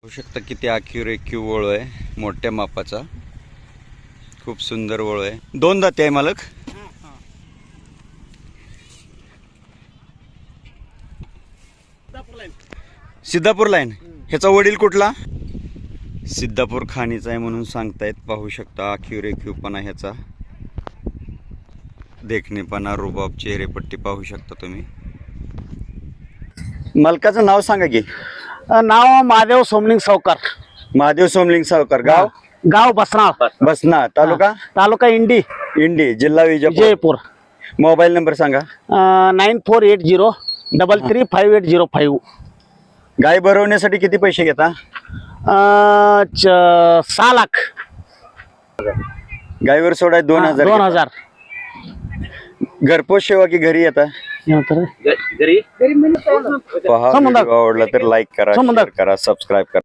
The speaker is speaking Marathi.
बघू शकता किती आक्युरेक्यू वळ आहे, मोठ्या मापाचा, खूप सुंदर वळ आहे. दोन दाते आहे मालक. सिद्धापूर लाईन. ह्याचा वडील कुठला? सिद्धापूर खाणीचा आहे म्हणून सांगतायत. पाहू शकता आक्युरेक्यूपणा ह्याचा, देखणेपणा, रुबाब, चेहरेपट्टी पाहू शकता तुम्ही. मालकाचं नाव सांगा की. नाव महादेव सोमलिंग सावकार. महादेव सोमलिंग सावकार. गाव? गाव बसना. बसना. तालुका? तालुका इंडी. इंडी. जिल्हा विजयपूर. मोबाईल नंबर सांगा. 9480335805. गाय भरवण्यासाठी किती पैसे घेता? 6 लाख. गायवर सोडाय 2000. 2000. घरपोच सेवा की घरी येता? घरी. पहा, व्हिडिओ आवडला तर लाईक करा, शेअर करा, सबस्क्राईब करा.